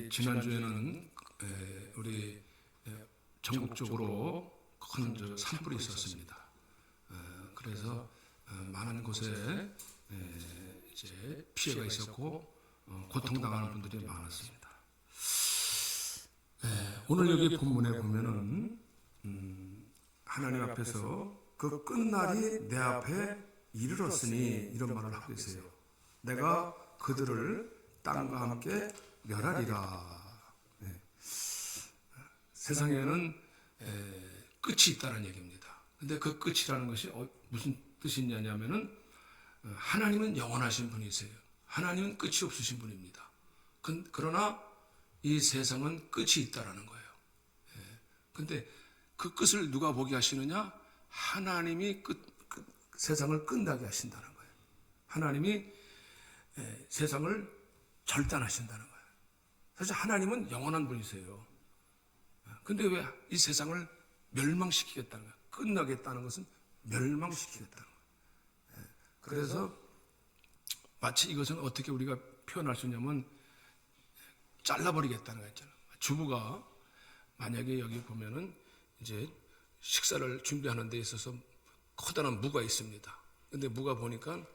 지난주에는 우리 전국적으로 큰 산불이 있었습니다. 그래서 많은 곳에 이제 피해가 있었고 고통당하는 분들이 많았습니다. 오늘 여기 본문에 보면은 하나님 앞에서 그 끝날이 내 앞에 이르렀으니 이런 말을 하고 있어요. 내가 그들을 땅과 함께 멸하리라. 세상에는 끝이 있다는 얘기입니다. 근데 그 끝이라는 것이 무슨 뜻이 있냐면은 하나님은 영원하신 분이세요. 하나님은 끝이 없으신 분입니다. 그러나 이 세상은 끝이 있다라는 거예요. 근데 그 끝을 누가 보게 하시느냐? 하나님이 세상을 끝나게 하신다는 거예요. 하나님이 세상을 절단하신다는 거예요. 사실 하나님은 영원한 분이세요. 근데 왜 이 세상을 멸망시키겠다는 거예요? 끝나겠다는 것은 멸망시키겠다는 거예요. 그래서 마치 이것은 어떻게 우리가 표현할 수 있냐면 잘라버리겠다는 거 있잖아요. 주부가 만약에 여기 보면은 이제 식사를 준비하는 데 있어서 커다란 무가 있습니다. 근데 무가 보니까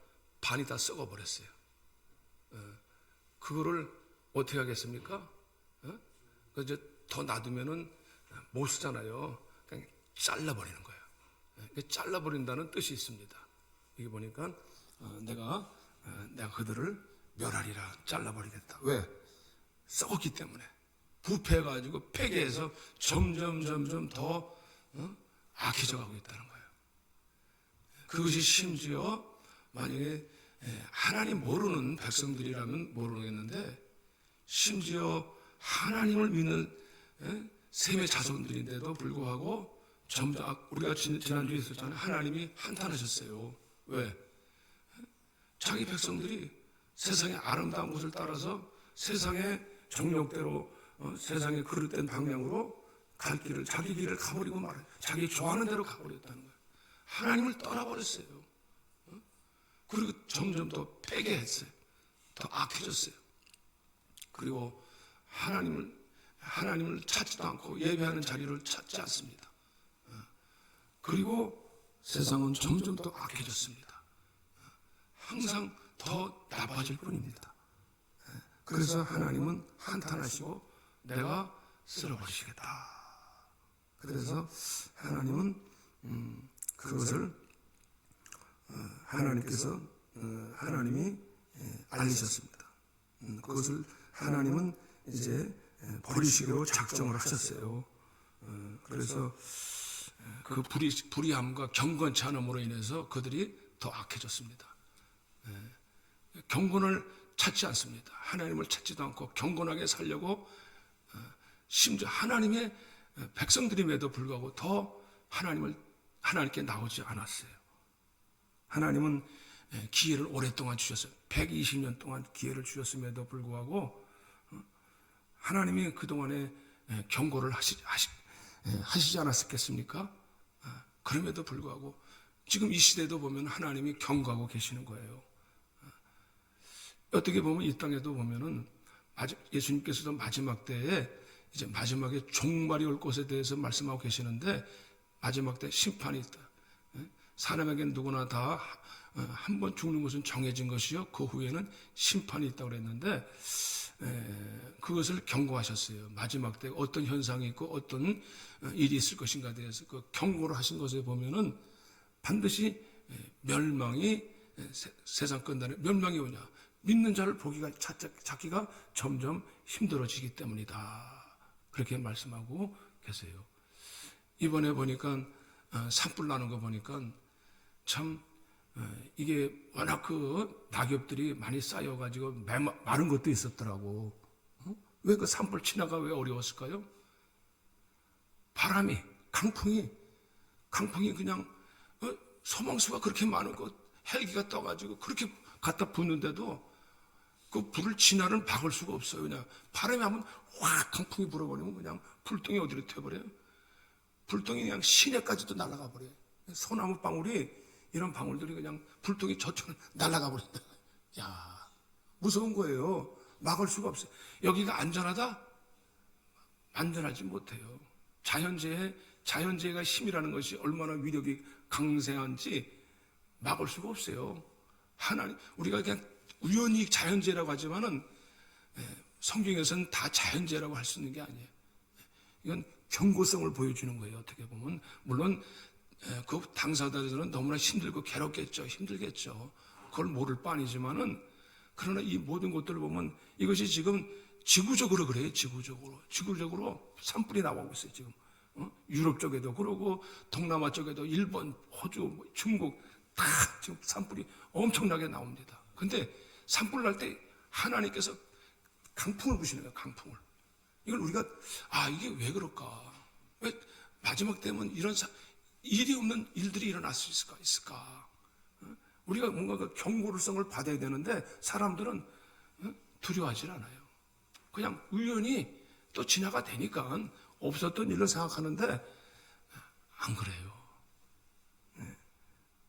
반이 다 썩어버렸어요. 그거를 어떻게 하겠습니까? 이제 더 놔두면은 못 쓰잖아요. 그냥 잘라버리는 거예요. 잘라버린다는 뜻이 있습니다. 여기 보니까 내가 그들을 멸하리라, 잘라버리겠다. 왜? 썩었기 때문에. 부패해가지고 폐기해서 점점 더 악해져 가고 있다는 거예요. 그것이 심지어 만약에 하나님 모르는 백성들이라면 모르겠는데 심지어 하나님을 믿는 셈의 자손들인데도 불구하고 점점 우리가 지난주에 있었잖아요. 하나님이 한탄하셨어요. 왜? 자기 백성들이 세상의 아름다운 것을 따라서 세상의 정욕대로 세상의 그릇된 방향으로 갈 길을 자기 길을 가버리고 말아요. 자기 좋아하는 대로 가버렸다는 거예요. 하나님을 떠나버렸어요. 그리고 점점 더 폐괴했어요. 더 악해졌어요. 그리고 하나님을 찾지도 않고 예배하는 자리를 찾지 않습니다. 그리고 세상은 점점 더 악해졌습니다. 항상 더 나빠질 뿐입니다. 그래서 하나님은 한탄하시고 내가 쓸어버리시겠다. 그래서 하나님은 그것을 하나님이 알리셨습니다. 그것을 하나님은 이제 버리시기로 작정을 하셨어요. 그래서 그 불의함과 경건치 않음으로 인해서 그들이 더 악해졌습니다. 경건을 찾지 않습니다. 하나님을 찾지도 않고 경건하게 살려고 심지어 하나님의 백성들임에도 불구하고 더 하나님께 나오지 않았어요. 하나님은 기회를 오랫동안 주셨어요. 120년 동안 기회를 주셨음에도 불구하고 하나님이 그동안에 경고를 하시지 않았겠습니까? 그럼에도 불구하고 지금 이 시대도 보면 하나님이 경고하고 계시는 거예요. 어떻게 보면 이 땅에도 보면은 예수님께서도 마지막 때에 이제 마지막에 종말이 올 것에 대해서 말씀하고 계시는데 마지막 때 심판이 있다. 사람에겐 누구나 다 한 번 죽는 것은 정해진 것이요. 그 후에는 심판이 있다고 그랬는데 그것을 경고하셨어요. 마지막 때 어떤 현상이 있고 어떤 일이 있을 것인가에 대해서 그 경고를 하신 것에 보면은 반드시 멸망이 세상 끝나는 멸망이 오냐. 믿는 자를 찾기가 점점 힘들어지기 때문이다. 그렇게 말씀하고 계세요. 이번에 보니까 산불 나는 거 보니까 참 이게 워낙 그 낙엽들이 많이 쌓여가지고 마른 것도 있었더라고. 왜 그 산불 진화가 왜 어려웠을까요? 바람이 강풍이 그냥 소망수가 그렇게 많고 헬기가 떠가지고 그렇게 갖다 붓는데도 그 불을 진화를 막을 수가 없어요. 그냥 바람이 한번 확 강풍이 불어버리면 그냥 불똥이 어디로 튀어버려요. 불똥이 그냥 시내까지도 날아가 버려요. 소나무 방울이 이런 방울들이 그냥 불똥이 저쪽으로 날아가 버린다. 야, 무서운 거예요. 막을 수가 없어요. 여기가 안전하다? 안전하지 못해요. 자연재해가 힘이라는 것이 얼마나 위력이 강성한지 막을 수가 없어요. 하나님, 우리가 그냥 우연히 자연재해라고 하지만은 성경에서는 다 자연재해라고 할 수 있는 게 아니에요. 이건 경고성을 보여주는 거예요. 어떻게 보면 물론 그 당사자들은 너무나 힘들고 괴롭겠죠. 힘들겠죠. 그걸 모를 바아니지만은 그러나 이 모든 것들을 보면 이것이 지금 지구적으로 그래요. 지구적으로 산불이 나오고 있어요. 지금 유럽 쪽에도 그러고 동남아 쪽에도 일본, 호주, 중국 다 지금 산불이 엄청나게 나옵니다. 근데 산불 날 때 하나님께서 강풍을 부시는 거예요. 강풍을. 이걸 우리가 이게 왜 그럴까? 왜 마지막 때면 이런 일이 없는 일들이 일어날 수 있을까? 우리가 뭔가 그 경고성을 받아야 되는데 사람들은 두려워하지 않아요. 그냥 우연히 또 지나가 되니까 없었던 일을 생각하는데 안 그래요.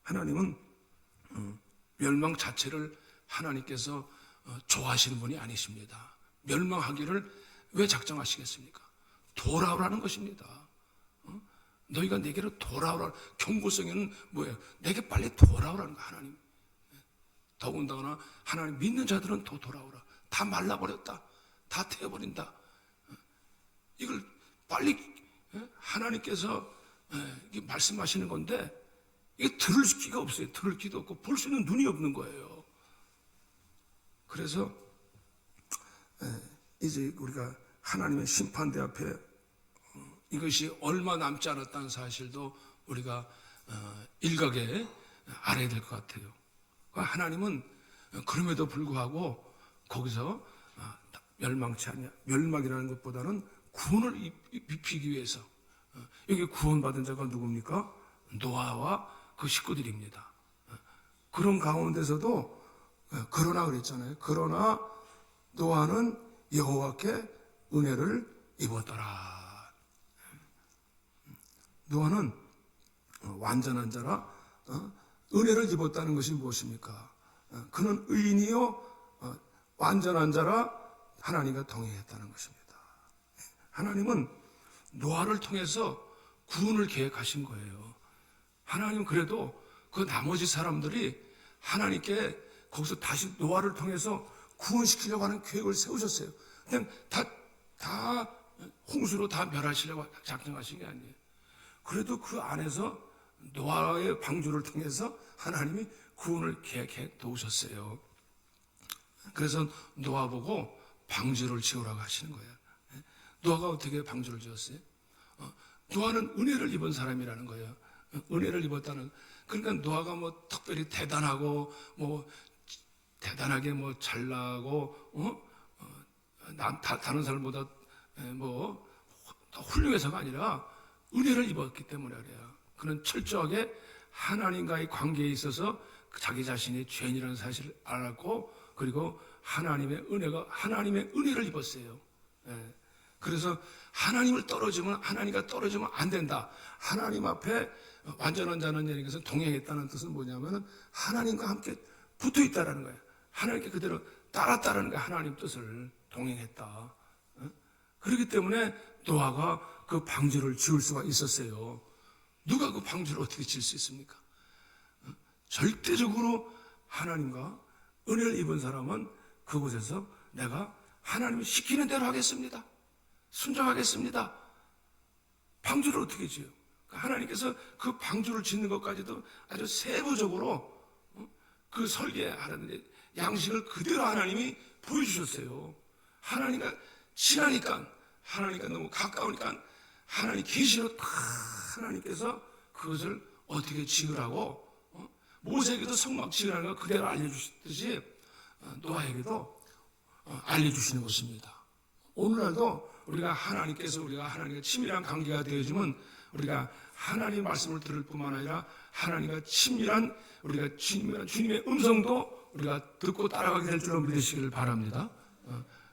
하나님은 멸망 자체를 하나님께서 좋아하시는 분이 아니십니다. 멸망하기를 왜 작정하시겠습니까? 돌아오라는 것입니다. 너희가 내게로 돌아오라. 경고성에는 뭐예요? 내게 빨리 돌아오라는 거야, 하나님. 더군다나 하나님 믿는 자들은 더 돌아오라. 다 말라버렸다. 다 태워버린다. 이걸 빨리 하나님께서 말씀하시는 건데 이게 들을 기가 없어요. 들을 기도 없고 볼 수 있는 눈이 없는 거예요. 그래서 이제 우리가 하나님의 심판대 앞에 이것이 얼마 남지 않았다는 사실도 우리가 일각에 알아야 될 것 같아요. 하나님은 그럼에도 불구하고 거기서 멸망치 않냐. 멸망이라는 것보다는 구원을 입히기 위해서. 여기 구원받은 자가 누굽니까? 노아와 그 식구들입니다. 그런 가운데서도 그러나 그랬잖아요. 그러나 노아는 여호와께 은혜를 입었더라. 노아는 완전한 자라 은혜를 입었다는 것이 무엇입니까? 그는 의인이요 완전한 자라 하나님과 동행했다는 것입니다. 하나님은 노아를 통해서 구원을 계획하신 거예요. 하나님은 그래도 그 나머지 사람들이 하나님께 거기서 다시 노아를 통해서 구원시키려고 하는 계획을 세우셨어요. 그냥 다 홍수로 다 멸하시려고 작정하신 게 아니에요. 그래도 그 안에서 노아의 방주를 통해서 하나님이 구원을 계획해 놓으셨어요. 그래서 노아 보고 방주를 지으라고 하시는 거예요. 노아가 어떻게 방주를 지었어요? 노아는 은혜를 입은 사람이라는 거예요. 은혜를 입었다는. 그러니까 노아가 뭐 특별히 대단하고 뭐 대단하게 뭐 잘나고 다른 사람보다 뭐 더 훌륭해서가 아니라 은혜를 입었기 때문에 그래요. 그는 철저하게 하나님과의 관계에 있어서 자기 자신이 죄인이라는 사실을 알았고 그리고 하나님의 은혜를 입었어요. 그래서 하나님과 떨어지면 안 된다. 하나님 앞에 완전한 자는 얘기해서 동행했다는 뜻은 뭐냐면은 하나님과 함께 붙어 있다라는 거예요. 하나님께 그대로 따랐다라는 거예요. 하나님 뜻을 동행했다. 그렇기 때문에 노아가 그 방주를 지을 수가 있었어요. 누가 그 방주를 어떻게 지을 수 있습니까? 절대적으로 하나님과 은혜를 입은 사람은 그곳에서 내가 하나님이 시키는 대로 하겠습니다. 순종하겠습니다. 방주를 어떻게 지어요? 하나님께서 그 방주를 짓는 것까지도 아주 세부적으로 그 설계하는 양식을 그대로 하나님이 보여주셨어요. 하나님과 친하니까, 하나님과 너무 가까우니까 하나님 계시로 다 하나님께서 그것을 어떻게 지으라고 모세에게도 성막 지으라는 걸 그대로 알려주셨듯이 노아에게도 알려주시는 것입니다. 오늘날도 우리가 하나님과 친밀한 관계가 되어지면 우리가 하나님의 말씀을 들을 뿐만 아니라 하나님과 친밀한 우리가 주님의 음성도 우리가 듣고 따라가게 될 줄로 믿으시기를 바랍니다.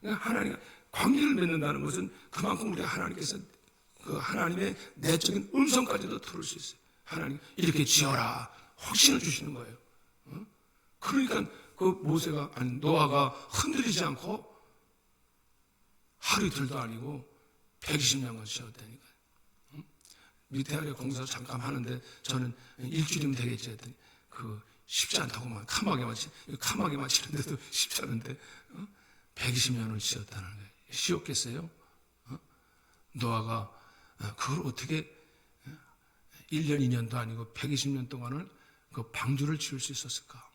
하나님과 관계를 맺는다는 것은 그만큼 우리가 하나님께서 그 하나님의 내적인 음성까지도 들을 수 있어요. 하나님 이렇게 지어라 확신을 주시는 거예요. 그러니까 그 노아가 흔들리지 않고 하루 이틀도 아니고 120년간 지었다니까. 밑에 아래 공사 잠깐 하는데 저는 일주일이면 되겠지 했더니 쉽지 않다고만 카막에만 치는데도 쉽지 않은데 120년을 지었다는 거예요. 쉬웠겠어요? 노아가 그걸 어떻게 1년 2년도 아니고 120년 동안을 그 방주를 지을 수 있었을까?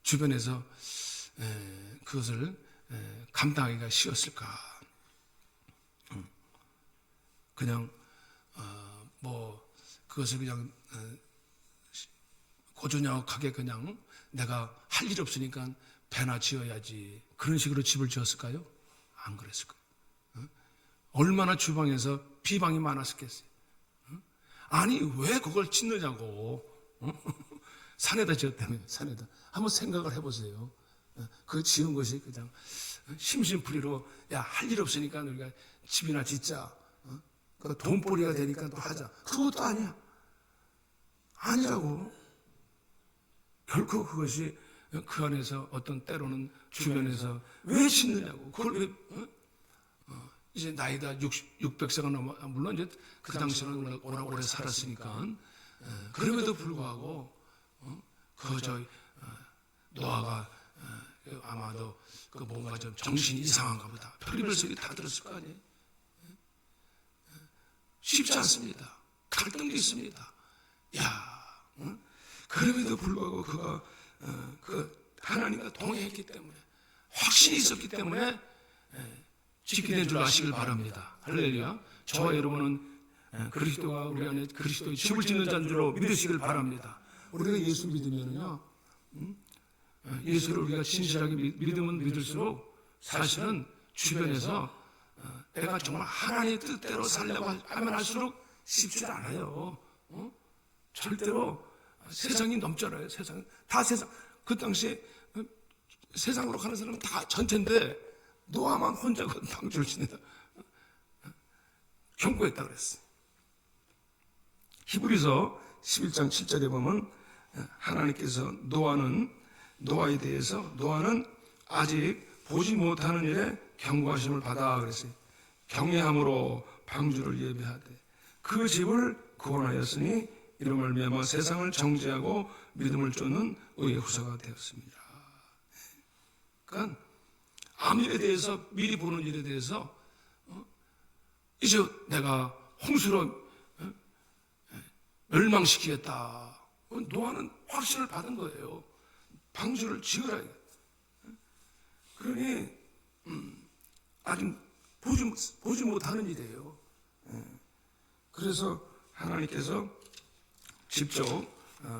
주변에서 그것을 감당하기가 쉬웠을까? 그냥 그것을 그냥 고즈넉하게 그냥 내가 할 일 없으니까 배나 지어야지 그런 식으로 집을 지었을까요? 안 그랬을 거예요. 얼마나 주방에서 비방이 많았었겠어요. 아니 왜 그걸 짓느냐고. 산에다 지었다며. 산에다. 한번 생각을 해보세요. 그 지은 것이 그냥 심심풀이로 야 할 일 없으니까 우리가 집이나 짓자. 돈벌이가 되니까 또 하자. 그것도 아니야. 아니라고. 결코 그것이 그 안에서 어떤 때로는 주변에서 왜 짓느냐고. 그걸 왜 이제 나이다 600세가 넘어, 물론 이제 그 당시에는 오래 살았으니까. 그럼에도 불구하고 노아가 아마도 뭔가 좀 정신이 이상한가 보다. 별의별 소리 다 들었을 거 아니에요. 쉽지 않습니다. 갈등도 있습니다. 그럼에도 불구하고 그가 하나님과 동행했기 때문에 확신이 있었기 때문에 짓게 된 줄 아시길 바랍니다. 할렐루야. 저와 여러분은 그리스도가 우리 안에 그리스도의 집을 짓는 자인 줄로 믿으시길 바랍니다. 우리가 예수 믿으면요, 예수를 우리가 진실하게 믿으면 믿을수록 사실은 주변에서 내가 정말 하나님의 뜻대로 살려고 하면 할수록 쉽지 않아요. 절대로 세상이 넘잖아요. 세상 다 세상. 그 당시에 세상으로 가는 사람은 다 전체인데 노아만 혼자 방주를 짓는다. 경고했다 그랬어요. 히브리서 11장 7절에 보면 하나님께서 노아에 대해서 노아는 아직 보지 못하는 일에 경고하심을 받아 그랬어요. 경외함으로 방주를 예배하되 그 집을 구원하였으니 이로 말미암아 세상을 정죄하고 믿음을 쫓는 의의 후사가 되었습니다. 그러니까 아무 일에 대해서 미리 보는 일에 대해서 이제 내가 홍수로 멸망시키겠다. 노아는 확신을 받은 거예요. 방주를 지으라. 그러니 아직 보지 못하는 일이에요. 그래서 하나님께서 직접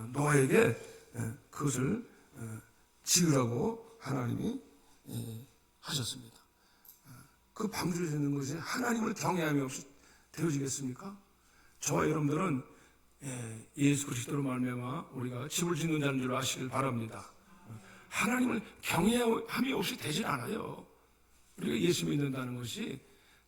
노아에게 그것을 지으라고 하나님이 하셨습니다. 그 방주를 짓는 것이 하나님을 경외함이 없이 되어지겠습니까? 저와 여러분들은 예수 그리스도로 말미암아 우리가 집을 짓는 자인 줄 아시길 바랍니다. 하나님을 경외함이 없이 되질 않아요. 우리가 예수 믿는다는 것이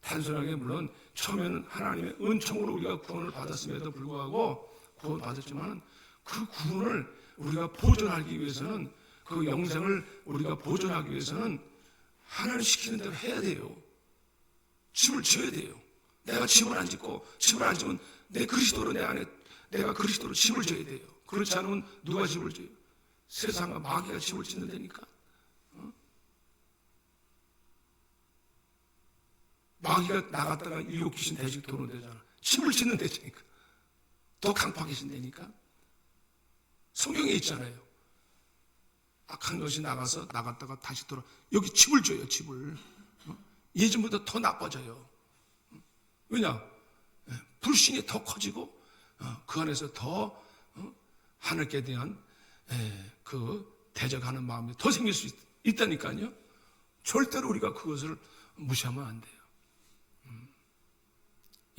단순하게 물론 처음에는 하나님의 은총으로 우리가 구원을 받았음에도 불구하고 구원받았지만 그 구원을 우리가 보존하기 위해서는 그 영생을 우리가 보존하기 위해서는 하나님 시키는 대로 해야 돼요. 집을 지어야 돼요. 내가 집을 안 짓고 집을 안 지으면 내 그리스도로 내 안에 내가 그리스도로 집을 지어야 돼요. 그렇지 않으면 누가 집을 지어요? 세상과 마귀가 집을 짓는다니까. 마귀가 나갔다가 일곱 귀신 대직 도는 데잖아. 집을 짓는 데니까. 더 강팍이신 데니까. 성경에 있잖아요. 악한 것이 나갔다가 다시 돌아. 여기 집을 줘요, 집을. 예전보다 더 나빠져요. 왜냐? 불신이 더 커지고 그 안에서 더 하나님께 대한 그 대적하는 마음이 더 생길 수 있다니까요. 절대로 우리가 그것을 무시하면 안 돼요.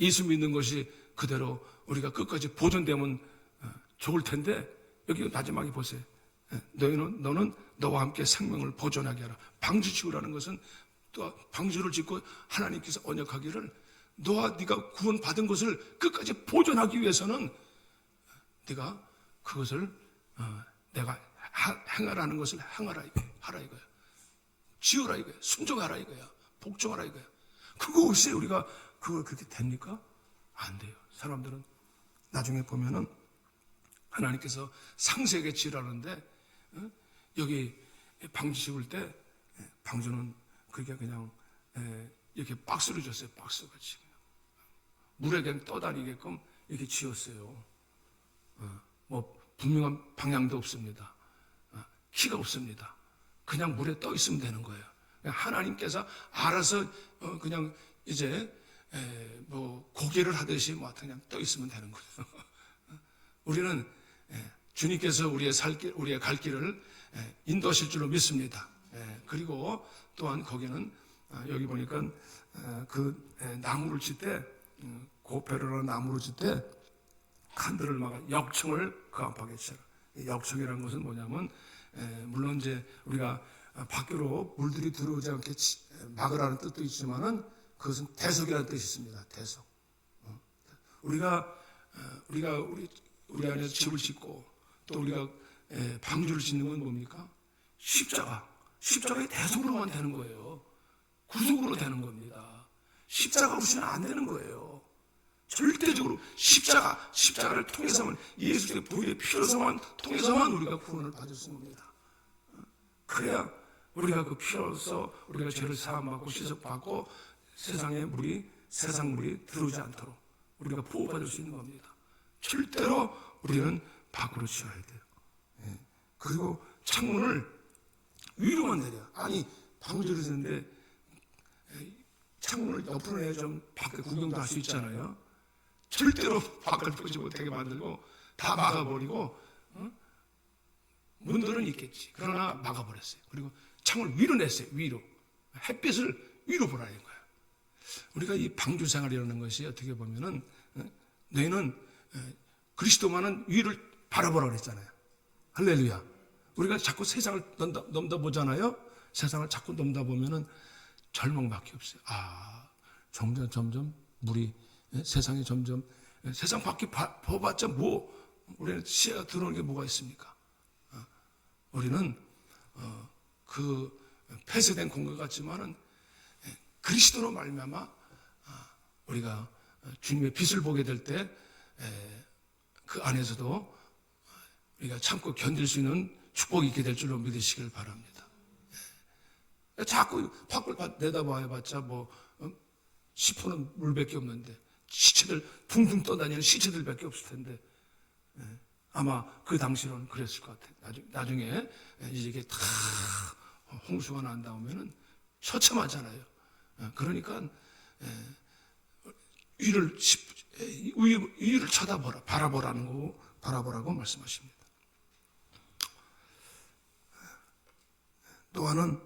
예수 믿는 것이 그대로 우리가 끝까지 보존되면 좋을 텐데 여기 마지막에 보세요. 너는 너와 함께 생명을 보존하게 하라. 방주 지으라는 것은 또 방주를 짓고 하나님께서 언약하기를 네가 구원받은 것을 끝까지 보존하기 위해서는 네가 그것을 내가 행하라는 것을 행하라 이거야. 하라 이거야. 지으라 이거야. 순종하라 이거야. 복종하라 이거예요. 그거 없이 우리가 그걸 그렇게 됩니까? 안 돼요. 사람들은 나중에 보면은 하나님께서 상세하게 지으라는데 여기 방주 씹을 때 방주는 그게 그냥 이렇게 박스로 줬어요. 박스같이 물에 그냥 떠다니게끔 이렇게 지었어요. 뭐 분명한 방향도 없습니다. 키가 없습니다. 그냥 물에 떠 있으면 되는 거예요. 하나님께서 알아서 그냥 이제 뭐 고개를 하듯이 뭐 그냥 떠 있으면 되는 거예요. 우리는 주님께서 우리의 갈 길을 인도하실 줄로 믿습니다. 그리고 또한 거기는 여기 보니까 그 나무를 칠 때 고페르라는 나무를 칠 때 칸들을 막아 역청을 그 안팎에 쳐라. 역청이라는 것은 뭐냐면 물론 이제 우리가 밖으로 물들이 들어오지 않게 막으라는 뜻도 있지만은 그것은 대석이라는 뜻이 있습니다. 대석. 우리 안에서 집을 짓고 또 우리가 방주를 짓는 건 뭡니까? 십자가의 대석으로만 되는 거예요. 구속으로 되는 겁니다. 십자가 없이는 안 되는 거예요. 절대적으로 십자가를 통해서만 예수의 보혈의 피로서만 통해서만 우리가 구원을 받을 수 있습니다. 그래야 우리가 그 피로서 우리가 죄를 사함받고 씻어받고 세상 물이 들어오지 않도록 우리가 보호받을 수 있는 겁니다. 절대로 우리는 밖으로 치워야 돼요. 그리고 창문을 위로만 내려. 아니 방주를 쓰는데 창문을 옆으로 내야 좀 밖에 구경도 할 수 있잖아요. 절대로 밖을 보지 못하게 만들고 다 막아버리고 문들은 있겠지. 그러나 막아버렸어요. 그리고 창을 위로 냈어요. 위로. 햇빛을 위로 보라는 거예요. 우리가 이 방주 생활이라는 것이 어떻게 보면은 너희는 그리스도만은 위를 바라보라 그랬잖아요. 할렐루야. 우리가 자꾸 세상을 넘다보잖아요. 세상을 자꾸 넘다보면은 절망밖에 없어요. 점점 물이 세상이 점점 세상 밖에 봐봤자 뭐 우리는 시야가 들어오는 게 뭐가 있습니까? 우리는 그 폐쇄된 공간 같지만은 그리스도로 말미암아 우리가 주님의 빛을 보게 될 때 그 안에서도 우리가 참고 견딜 수 있는 축복이 있게 될 줄로 믿으시길 바랍니다. 자꾸 밖을 내다봐봤자 뭐 10호는 물밖에 없는데 시체들 둥둥 떠다니는 시체들밖에 없을 텐데 아마 그 당시로는 그랬을 것 같아요. 나중에 이게 다 홍수가 난 다음에는 처참하잖아요. 그러니까 위를 바라보라고 말씀하십니다. 노아는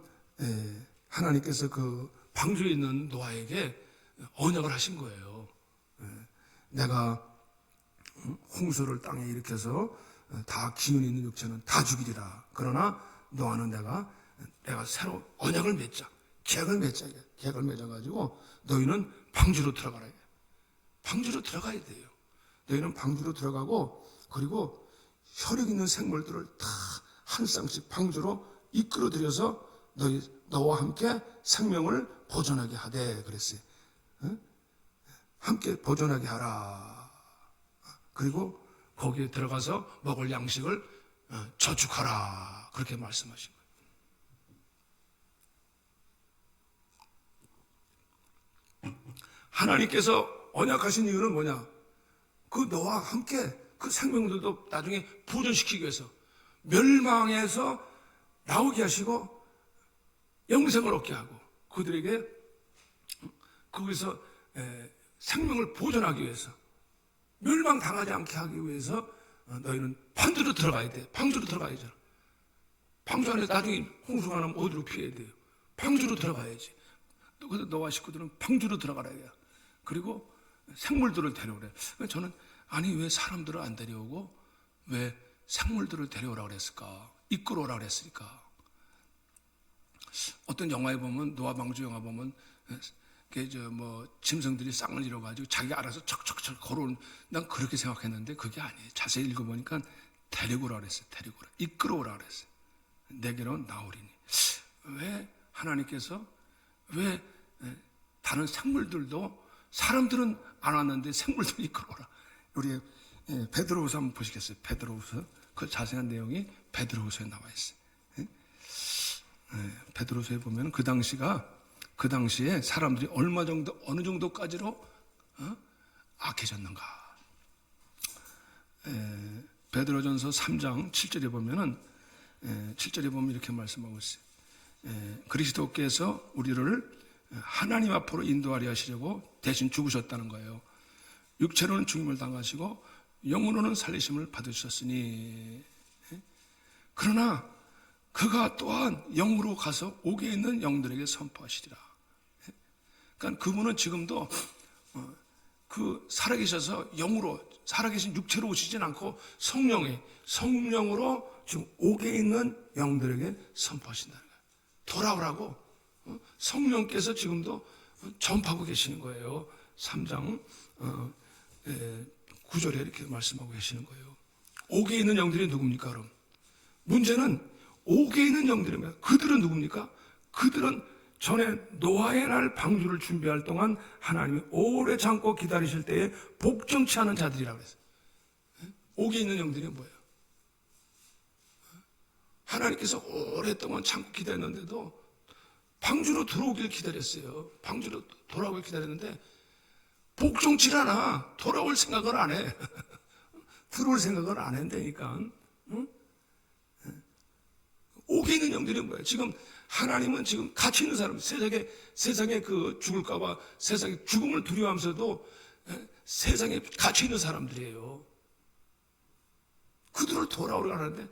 하나님께서 그 방주에 있는 노아에게 언약을 하신 거예요. 내가 홍수를 땅에 일으켜서 다 기운이 있는 육체는 다 죽이리라. 그러나 노아는 내가 새로 언약을 맺자. 계약을 맺어가지고 너희는 방주로 들어가라. 방주로 들어가야 돼요. 너희는 방주로 들어가고 그리고 혈육 있는 생물들을 다 한 쌍씩 방주로 이끌어들여서 너와 함께 생명을 보존하게 하되 그랬어요. 함께 보존하게 하라. 그리고 거기에 들어가서 먹을 양식을 저축하라. 그렇게 말씀하신 거예요. 하나님께서 언약하신 이유는 뭐냐? 그 너와 함께 그 생명들도 나중에 보존시키기 위해서 멸망에서 나오게 하시고 영생을 얻게 하고 그들에게 거기서 생명을 보존하기 위해서 멸망당하지 않게 하기 위해서 너희는 방주로 들어가야 돼. 방주로 들어가야죠. 방주 안에 나중에 홍수가 나면 어디로 피해야 돼요? 방주로 들어가야지. 그래서 너와 식구들은 방주로 들어가라 해요. 그리고 생물들을 데려오래. 저는 아니 왜 사람들을 안 데려오고 왜 생물들을 데려오라 그랬을까? 이끌어오라 그랬으니까. 어떤 영화에 보면 노아 방주 영화 보면 짐승들이 쌍을 이뤄가지고 자기가 알아서 척척척 걸어오는, 난 그렇게 생각했는데 그게 아니에요. 자세히 읽어보니까 데리고라 그랬어요. 데리고라. 이끌어오라 그랬어요. 내게로 나오리니. 왜 하나님께서 왜 다른 생물들도 사람들은 안 왔는데 생물들이 이끌어오라. 우리 베드로후서 한번 보시겠어요? 베드로후서 그 자세한 내용이 베드로후서에 나와 있어요. 베드로후서에 보면 그 당시에 사람들이 얼마 정도 어느 정도까지로 악해졌는가. 베드로전서 3장 7절에 보면은 7절에 보면 이렇게 말씀하고 있어요. 그리스도께서 우리를 하나님 앞으로 인도하려 하시려고 대신 죽으셨다는 거예요. 육체로는 죽임을 당하시고 영으로는 살리심을 받으셨으니, 그러나 그가 또한 영으로 가서 옥에 있는 영들에게 선포하시리라. 그러니까 그분은 지금도 그 살아계셔서 영으로, 살아계신 육체로 오시진 않고 성령으로 지금 옥에 있는 영들에게 선포하신다는 거예요. 돌아오라고 성령께서 지금도 전파하고 계시는 거예요. 3장 9절에 이렇게 말씀하고 계시는 거예요. 옥에 있는 영들이 누굽니까? 그럼 문제는 옥에 있는 영들이면 그들은 누굽니까? 그들은 전에 노아의 날 방주를 준비할 동안 하나님이 오래 참고 기다리실 때에 복종치 않은 자들이라고 그랬어요. 옥에 있는 영들이 뭐예요? 하나님께서 오랫동안 참고 기다렸는데도 방주로 들어오길 기다렸어요. 방주로 돌아오길 기다렸는데 복종치 않아. 돌아올 생각을 안 해. 들어올 생각을 안 한다니까. 응? 옥에 있는 영들이 뭐예요? 지금 하나님은 지금 갇혀 있는 사람, 세상에 그 죽을까봐 세상에 죽음을 두려워하면서도 세상에 갇혀 있는 사람들이에요. 그들을 돌아오려 하는데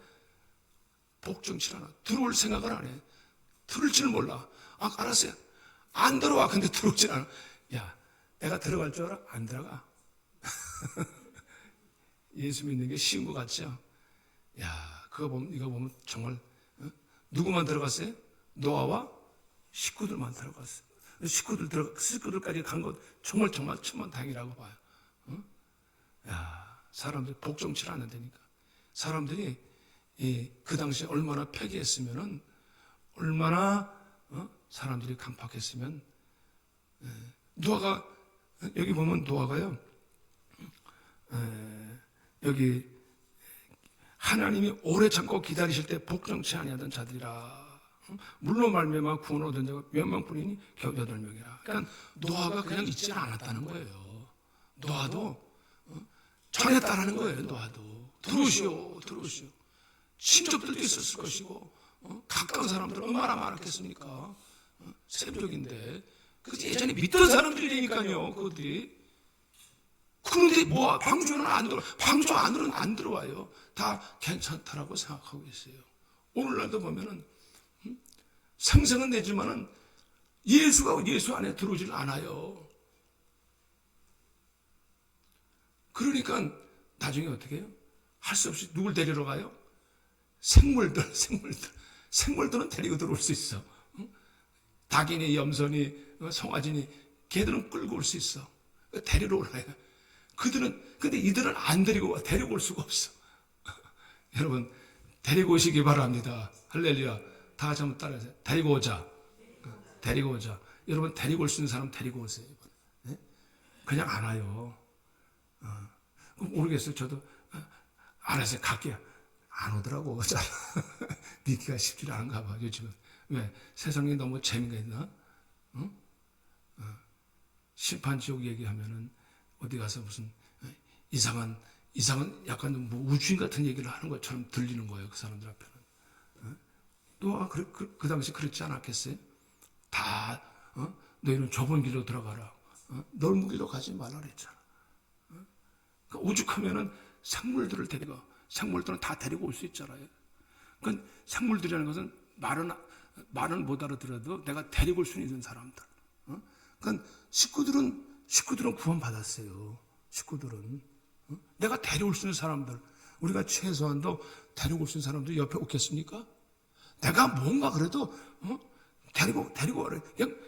복종치 않아. 들어올 생각을 안 해. 들을 줄 몰라. 알았어요. 안 들어와. 근데 들어오질 않아. 야, 내가 들어갈 줄 알아? 안 들어가. 예수 믿는 게 쉬운 것 같죠? 야, 이거 보면 정말, 누구만 들어갔어요? 노아와 식구들만 들어갔어요. 식구들까지 간 것 정말 천만다행이라고 봐요. 야, 사람들이 복종치 않는다니까. 사람들이 그 당시에 얼마나 폐기했으면은, 얼마나 사람들이 강팍했으면, 노아가, 여기 보면 노아가요, 여기 하나님이 오래 참고 기다리실 때 복종치 아니하던 자들이라. 물로 말미암아 구원 얻은 자가 몇 명뿐이니 겨우 8명이라. 그러니까 노아가 그냥 있지 않았다는 거예요. 노아도 전했다라는 거예요. 노아도 들어오시오. 친족들도 있었을 것이고, 가까운 사람들은 얼마나 많았겠습니까? 세부족인데 그 예전에 믿던 사람들이니까요. 그들이. 그런데 방주 안으로는 안 들어와요. 다 괜찮다라고 생각하고 있어요. 오늘날도 보면은 생생은 내지만은 예수 안에 들어오질 않아요. 그러니까 나중에 어떻게 해요? 할 수 없이 누굴 데리러 가요? 생물들은 데리고 들어올 수 있어. 닭이니 염소니 송아지니 걔들은 끌고 올 수 있어. 데리러 올라요. 근데 이들은 안 데리고 올 수가 없어. 여러분, 데리고 오시기 바랍니다. 할렐루야. 다 같이 한번 따라하세요. 데리고 오자. 여러분, 데리고 올 수 있는 사람 데리고 오세요. 네? 그냥 안 와요. 모르겠어요. 저도, 알았어요. 갈게요. 안 오더라고. 믿기가 쉽지 않은가 봐, 요즘은. 왜? 세상에 너무 재미가 있나? 심판지옥 얘기하면은 어디 가서 무슨 이상한 약간 뭐 우주인 같은 얘기를 하는 것처럼 들리는 거예요. 그 사람들 앞에는. 또 그 당시 그렇지 않았겠어요? 다 너희는 좁은 길로 들어가라. 넓은 길로 가지 말라 그랬잖아. 그러니까 오죽하면은 생물들을 생물들은 다 데리고 올 수 있잖아요. 그러니까 생물들이라는 것은 말은 못 알아들어도 내가 데리고 올 수 있는 사람들. 그러니까 식구들은 구원받았어요. 식구들은. 내가 데려올 수 있는 사람들. 우리가 최소한도 데리고 올 수 있는 사람들 옆에 오겠습니까? 내가 뭔가 그래도, 데리고 오라. 그냥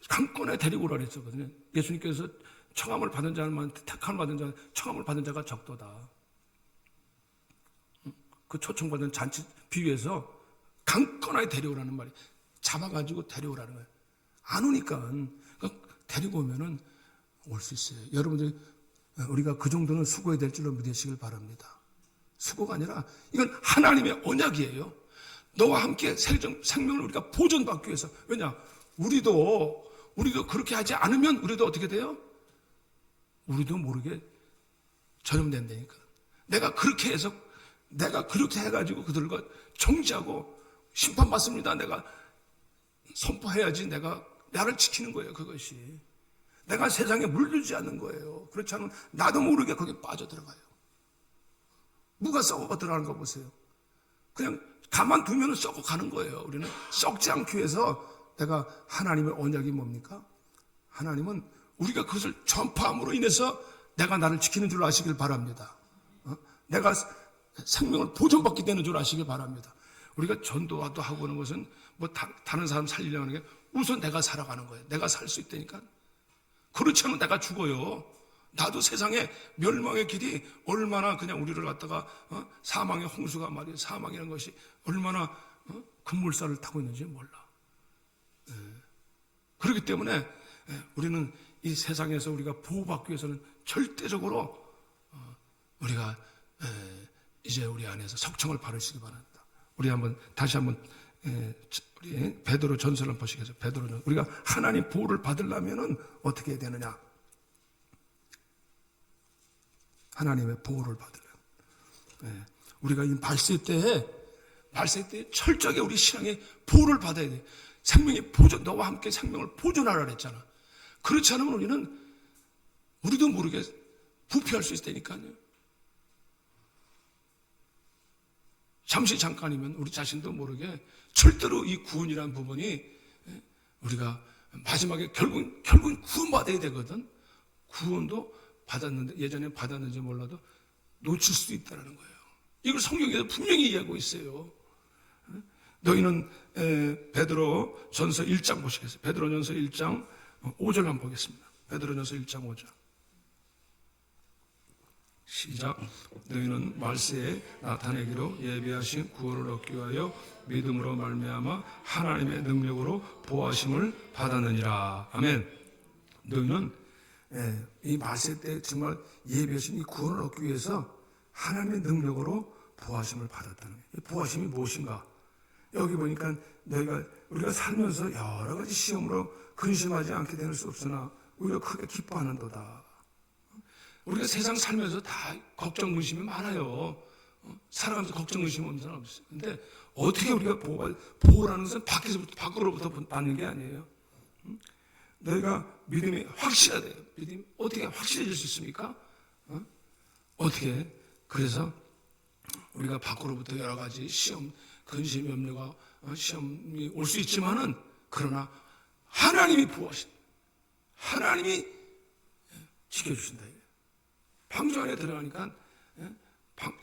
강권에 데리고 오라 그랬었거든요. 예수님께서 청함을 받은 자만, 택함을 받은 자, 청함을 받은 자가 적도다. 그 초청받은 잔치 비유에서 강권하게 데려오라는 말이 잡아가지고 데려오라는 거예요. 안 오니까. 그러니까 데리고 오면은 올 수 있어요. 여러분들, 우리가 그 정도는 수고해야 될 줄로 믿으시길 바랍니다. 수고가 아니라 이건 하나님의 언약이에요. 너와 함께 생명을 우리가 보존받기 위해서. 왜냐? 우리도 그렇게 하지 않으면 우리도 어떻게 돼요? 우리도 모르게 전염된다니까. 내가 그렇게 해가지고 그들과 정지하고 심판받습니다. 내가 선포해야지 나를 지키는 거예요, 그것이. 내가 세상에 물들지 않는 거예요. 그렇지 않으면 나도 모르게 거기에 빠져들어가요. 무가 썩어 들어가는 거 보세요. 그냥 가만두면 썩어 가는 거예요. 우리는 썩지 않기 위해서 내가 하나님의 언약이 뭡니까? 하나님은 우리가 그것을 전파함으로 인해서 내가 나를 지키는 줄 아시길 바랍니다. 내가 생명을 보존받게 되는 줄 아시길 바랍니다. 우리가 전도와도 하고 하는 것은 뭐 다른 사람 살리려고 하는 게 우선 내가 살아가는 거예요. 내가 살 수 있다니까. 그렇지 않으면 내가 죽어요. 나도 세상에 멸망의 길이 얼마나 그냥 우리를 갖다가 사망의 홍수가 말이에요. 사망이라는 것이 얼마나 급물살을 타고 있는지 몰라. 그렇기 때문에 우리는 이 세상에서 우리가 보호받기 위해서는 절대적으로 우리가 이제 우리 안에서 석청을 바르시기 바랍니다. 우리 다시 한번 우리 베드로 전서를 한번 보시겠어요? 베드로 우리가 하나님 보호를 받으려면은 어떻게 해야 되느냐? 하나님의 보호를 받으려면 우리가 이 발세 때에 철저하게 우리 신앙의 보호를 받아야 돼. 생명의 너와 함께 생명을 보존하라 그랬잖아. 그렇지 않으면 우리도 모르게 부패할 수 있다니까요. 잠깐이면 우리 자신도 모르게 절대로 이 구원이라는 부분이 우리가 마지막에 결국은 구원받아야 되거든. 구원도 받았는데 예전에 받았는지 몰라도 놓칠 수도 있다는 거예요. 이걸 성경에서 분명히 이야기하고 있어요. 너희는 베드로 전서 1장 보시겠어요? 베드로 전서 1장 5절 한번 보겠습니다. 베드로 전서 1장 5절. 시작. 너희는 말세에 나타내기로 예비하신 구원을 얻기 위하여 믿음으로 말미암아 하나님의 능력으로 보호하심을 받았느니라. 아멘. 너희는 이 말세 때 정말 예비하신 이 구원을 얻기 위해서 하나님의 능력으로 보호하심을 받았다는 거예요. 보호하심이 무엇인가? 여기 보니까 우리가 살면서 여러 가지 시험으로 근심하지 않게 될 수 없으나 오히려 크게 기뻐하는도다. 우리가 세상 살면서 다 걱정, 근심이 많아요. 살아가면서 걱정, 근심 없는 사람 없어요. 근데 어떻게 우리가 보호라는 것은 밖으로부터 받는 게 아니에요. 너희가 믿음이 확실해야 돼요. 믿음이 어떻게 확실해질 수 있습니까? 어떻게? 그래서 우리가 밖으로부터 여러 가지 시험, 근심, 염려가 시험이 올 수 있지만은 그러나 하나님이 보호하신다. 하나님이 지켜주신다. 방주 안에 들어가니까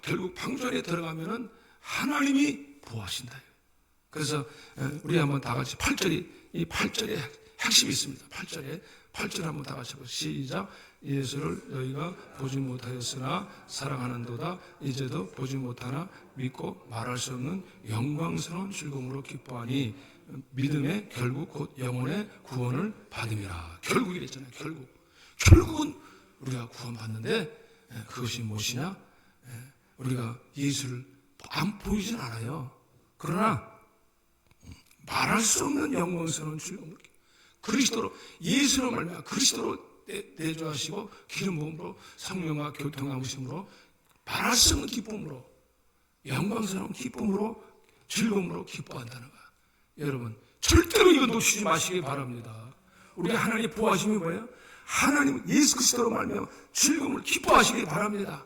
결국 방주 안에 들어가면은 하나님이 보호하신다. 그래서 우리 한번 다 같이 8절에 핵심이 있습니다. 8절 한번 다 같이 보시죠. 시작. 예수를 너희가 보지 못하였으나 사랑하는도다. 이제도 보지 못하나 믿고 말할 수 없는 영광스러운 즐거움으로 기뻐하니 믿음의 결국 곧 영혼의 구원을 받음이라. 결국이랬잖아요. 결국은 우리가 구원받는데 그것이 무엇이냐? 우리가 예수를 안 보이진 않아요. 그러나 말할 수 없는 영광스러운 즐거움을 그리스도로 예수로 말미암아 그리스도로 내주하시고 기름 부음으로 성령과 교통하심으로 말할 수 없는 기쁨으로 영광스러운 기쁨으로 즐거움으로 기뻐한다는 거야. 여러분 절대로 이거 놓치지 마시기 바랍니다. 우리가 하나님 보호하심이 뭐예요? 하나님 예수 그리스도로 말미암아 즐거움을 기뻐하시기 바랍니다.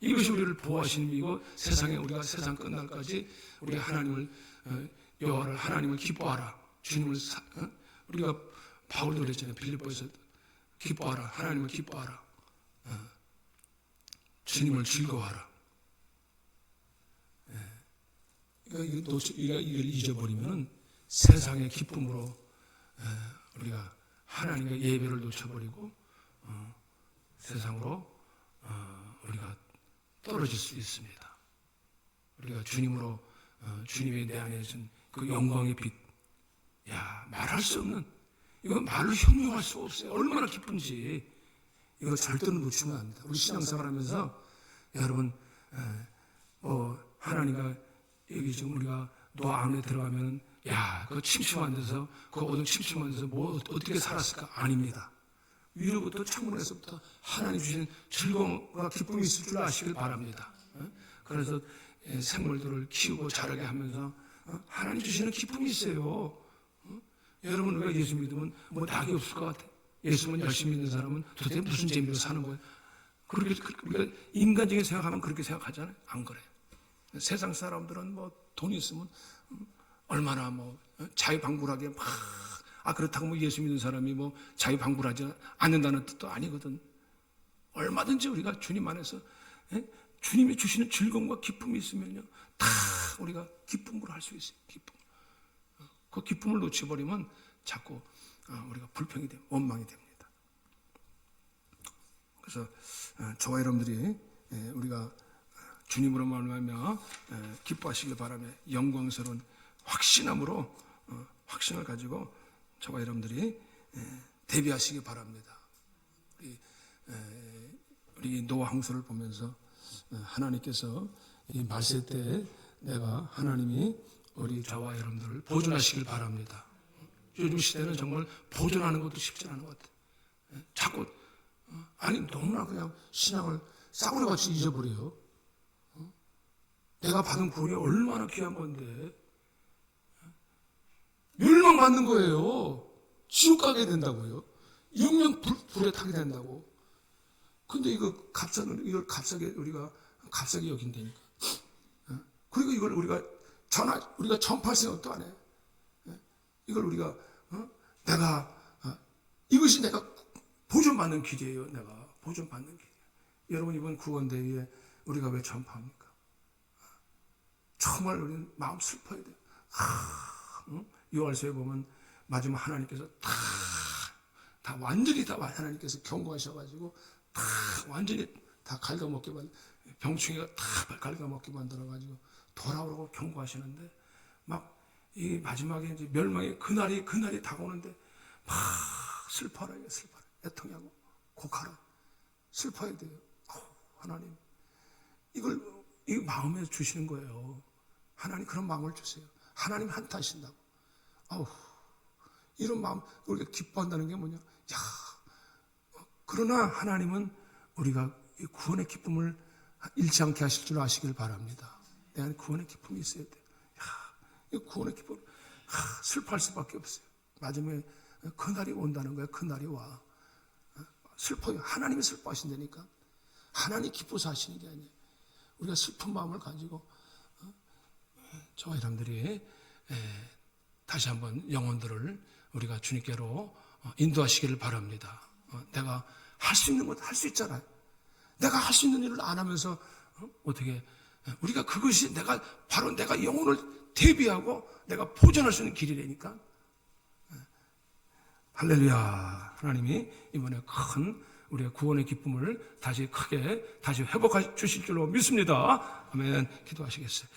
이것이 우리를 보호하시는 이고 세상에 우리가 세상 끝날까지 우리 하나님을 여호와를 하나님을 기뻐하라. 주님을 우리가 바울도 그랬잖아요. 빌립보에서 기뻐하라. 하나님을 기뻐하라. 주님을 즐거워하라. 이걸 잊어버리면 세상의 기쁨으로 우리가 하나님의 예배를 놓쳐버리고 세상으로 우리가 떨어질 수 있습니다. 우리가 주님으로 주님이 내 안에 준 그 영광의 빛, 말할 수 없는 이거 말로 형용할 수 없어요. 얼마나 기쁜지. 이거 절대로 놓치면 안 됩니다. 우리 신앙생활 하면서 여러분, 하나님과 여기 지금 우리가 노 안에 들어가면 야, 그 침침한 데서, 그 어둠 침침한 데서 뭐 어떻게 살았을까? 아닙니다. 위로부터 창문에서부터 하나님 주신 즐거움과 기쁨이 있을 줄 아시길 바랍니다. 그래서 생물들을 키우고 자라게 하면서 하나님 주시는 기쁨이 있어요. 여러분, 우리가 예수 믿으면 뭐 낙이 없을 것 같아요. 예수만 열심히 믿는 사람은 도대체 무슨 재미로 사는 거예요? 그렇게 우리가 인간적인 생각하면 그렇게 생각하잖아요. 안 그래요. 세상 사람들은 뭐 돈 있으면 얼마나 뭐 자유방불하게 막 그렇다고 뭐 예수 믿는 사람이 뭐 자유방불하지 않는다는 뜻도 아니거든. 얼마든지 우리가 주님 안에서 주님이 주시는 즐거움과 기쁨이 있으면요 다 우리가 기쁨으로 할 수 있어요. 기쁨. 그 기쁨을 놓쳐버리면 자꾸 우리가 불평이 됩니다. 원망이 됩니다. 그래서 저와 여러분들이 우리가 주님으로 말미암아 기뻐하시길 바라며 영광스러운 확신함으로 확신을 가지고 저와 여러분들이 대비하시기 바랍니다. 우리 노아 홍수를 보면서 하나님께서 이 말세 때 내가 하나님이 우리 저와 여러분들을 보존하시길 바랍니다. 요즘 시대는 정말 보존하는 것도 쉽지 않은 것 같아요. 자꾸 너무나 그냥 신앙을 싸구려같이 잊어버려요. 내가 받은 구원이 얼마나 귀한 건데 멸망받는 거예요. 지옥 가게 된다고요. 영영 불에 타게 된다고. 근데 이걸 값싸게 우리가 값싸게 여긴다니까. 그리고 이걸 우리가 전파할 생각도 안 해. 이걸 우리가 이것이 내가 보존받는 길이에요. 내가 보존받는 길이에요. 여러분, 이번 구원대회에 우리가 왜 전파합니까? 정말 우리는 마음 슬퍼야 돼요. 요한서에 보면 마지막 하나님께서 다 완전히 다 하나님께서 경고하셔가지고 다 완전히 다 갉아먹게 병충해가 다 갉아먹게 만들어가지고 돌아오라고 경고하시는데 막 이 마지막에 이제 멸망의 그날이 다가오는데 막 슬퍼라 애통하고 곡하라 슬퍼야 돼요. 하나님 이걸 이 마음에 주시는 거예요. 하나님 그런 마음을 주세요. 하나님 한탄하신다고. 이런 마음 우리가 기뻐한다는 게 뭐냐? 그러나 하나님은 우리가 이 구원의 기쁨을 잃지 않게 하실 줄 아시길 바랍니다. 내 안에 구원의 기쁨이 있어야 돼요. 이 구원의 기쁨 슬퍼할 수밖에 없어요. 마지막에 그날이 온다는 거예요. 그날이 와. 슬퍼요. 하나님이 슬퍼하신다니까. 하나님이 기뻐서 하시는 게 아니에요. 우리가 슬픈 마음을 가지고 저와 여러분들이 다시 한번 영혼들을 우리가 주님께로 인도하시기를 바랍니다. 내가 할 수 있는 것 할 수 있잖아요. 내가 할 수 있는 일을 안 하면서 어떻게 우리가 그것이 바로 내가 영혼을 대비하고 내가 보존할 수 있는 길이라니까. 할렐루야. 하나님이 이번에 큰 우리의 구원의 기쁨을 다시 크게 회복해 주실 줄로 믿습니다. 아멘. 기도하시겠어요.